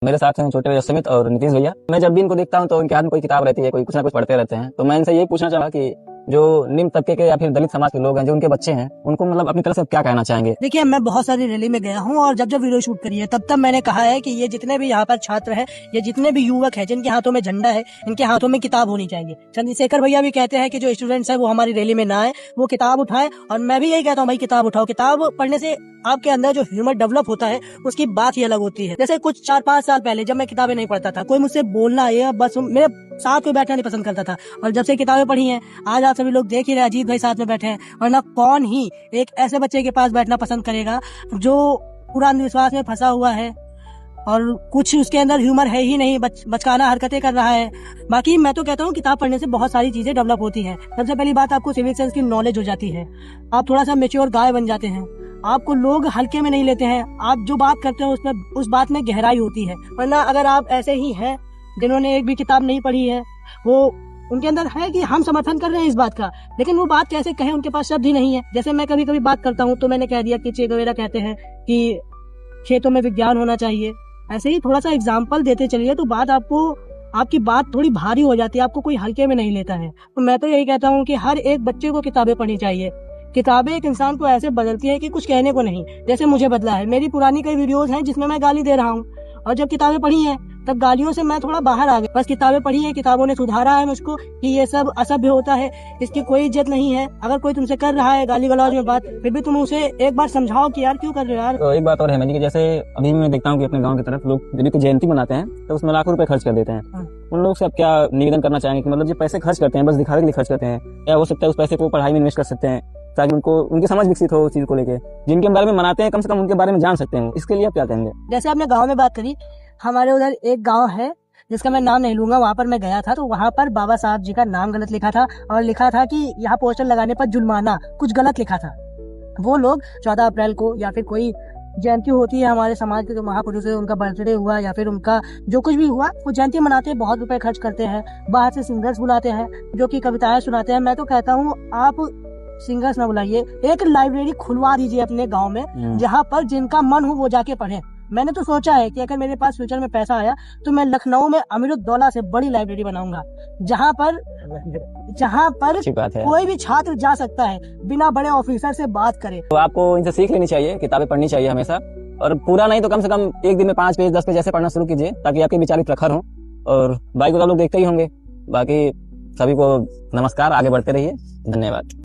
मेरे साथ हैं छोटे भैया सुमित और नीतीश भैया। मैं जब भी इनको देखता हूँ तो इनके हाथ में कोई किताब रहती है, कोई कुछ ना कुछ पढ़ते रहते हैं। तो मैं इनसे यही पूछना चाहूंगा कि जो निम्न तबके के या फिर दलित समाज के लोग हैं, जो उनके बच्चे हैं, उनको मतलब अपनी तरफ से क्या कहना चाहेंगे। देखिए, मैं बहुत सारी रैली में गया हूँ और जब वीडियो शूट करी है तब मैंने कहा है कि ये जितने भी यहाँ पर छात्र हैं, ये जितने भी युवक हैं जिनके हाथों में झंडा है, इनके हाथों में किताब होनी चाहिए। चंद्रशेखर भैया भी कहते हैं कि जो स्टूडेंट्स है वो हमारी रैली में ना आए, वो किताब उठाए। और मैं भी यही कहता हूँ, भाई किताब उठाओ। किताब पढ़ने से आपके अंदर जो ह्यूमर डेवलप होता है उसकी बात ही अलग होती है। जैसे कुछ 4-5 साल पहले जब मैं किताबें नहीं पढ़ता था, कोई मुझसे बोलना या बस मेरे साथ में बैठना नहीं पसंद करता था। और जब से किताबें पढ़ी हैं, आज आप सभी लोग देख ही रहे, अजीत भाई साथ में बैठे हैं। और ना कौन ही एक ऐसे बच्चे के पास बैठना पसंद करेगा जो पूरा अंधविश्वास में फंसा हुआ है और कुछ उसके अंदर ह्यूमर है ही नहीं, बचकाना हरकतें कर रहा है। बाकी मैं तो कहता हूँ किताब पढ़ने से बहुत सारी चीजें डेवलप होती हैं। सबसे पहली बात, आपको सिविक सेंस की नॉलेज हो जाती है, आप थोड़ा सा मेच्योर गाय बन जाते हैं, आपको लोग हल्के में नहीं लेते हैं, आप जो बात करते हैं उसमें उस बात में गहराई होती है। वरना अगर आप ऐसे ही हैं जिन्होंने एक भी किताब नहीं पढ़ी है, वो उनके अंदर है कि हम समर्थन कर रहे हैं इस बात का, लेकिन वो बात कैसे कहें, उनके पास शब्द ही नहीं है। जैसे मैं कभी कभी बात करता हूँ तो मैंने कह दिया कि चे गुवेरा कहते हैं कि खेतों में विज्ञान होना चाहिए। ऐसे ही थोड़ा सा एग्जाम्पल देते चलिए तो बात आपकी बात थोड़ी भारी हो जाती है, आपको कोई हल्के में नहीं लेता है। तो मैं तो यही कहता हूँ कि हर एक बच्चे को किताबें पढ़नी चाहिए। किताबें एक इंसान को ऐसे बदलती है कि कुछ कहने को नहीं। जैसे मुझे बदला है, मेरी पुरानी कई वीडियोस हैं जिसमें मैं गाली दे रहा हूँ, और जब किताबें पढ़ी हैं तब गालियों से मैं थोड़ा बाहर आ गया। बस किताबें पढ़ी हैं, किताबों ने सुधारा है मुझको कि ये सब असभ्य होता है, इसकी कोई इज्जत नहीं है। अगर कोई तुमसे कर रहा है गाली गलौज में बात, फिर भी तुम उसे एक बार समझाओ कि यार क्यों कर रहे हो यार। तो एक बात और है मेरी कि जैसे अभी मैं देखता हूँ कि अपने गाँव की तरफ लोग जब भी कोई जयंती मनाते हैं तो उसमें लाखों रुपए खर्च कर देते हैं। उन लोग से आप क्या निवेदन करना चाहेंगे कि मतलब जो पैसे खर्च करते हैं बस दिखावे के लिए खर्च करते हैं, या हो सकता है उस पैसे को पढ़ाई में इन्वेस्ट कर सकते हैं ताकि उनकी समझ विकसित हो उस चीज को लेके, जिनके बारे में मनाते हैं कम से कम उनके बारे में जान सकते हैं। इसके लिए आप क्या कहेंगे। जैसे आपने गाँव में बात करी, हमारे उधर एक गाँव है जिसका मैं नाम नहीं लूंगा, वहाँ पर मैं गया था तो वहाँ पर बाबा साहब जी का नाम गलत लिखा था और लिखा था कि यहाँ पोस्टर लगाने पर जुर्माना, कुछ गलत लिखा था। वो लोग 14 अप्रैल को या फिर कोई जयंती होती है हमारे समाज के, जो महापुरुष है उनका बर्थडे हुआ या फिर उनका जो कुछ भी हुआ, वो जयंती मनाते हैं, बहुत रुपए खर्च करते हैं, बाहर से सिंगर्स बुलाते हैं जो कि कविताएं सुनाते हैं। मैं तो कहता हूँ आप सिंगर्स ना बुलाइए, एक लाइब्रेरी खुलवा दीजिए अपने गाँव में, जहाँ पर जिनका मन हो वो जाके पढ़े। मैंने तो सोचा है कि अगर मेरे पास फ्यूचर में पैसा आया तो मैं लखनऊ में अमीरुद्दौला से बड़ी लाइब्रेरी बनाऊंगा, जहाँ पर कोई भी छात्र जा सकता है बिना बड़े ऑफिसर से बात करे। तो आपको इनसे सीख लेनी चाहिए, किताबें पढ़नी चाहिए हमेशा, और पूरा नहीं तो कम से कम एक दिन में 5 पेज 10 पेज ऐसे पढ़ना शुरू कीजिए ताकि आपके विचार प्रखर हों। और बाकी को आप लोग देखते ही होंगे। बाकी सभी को नमस्कार, आगे बढ़ते रहिए, धन्यवाद।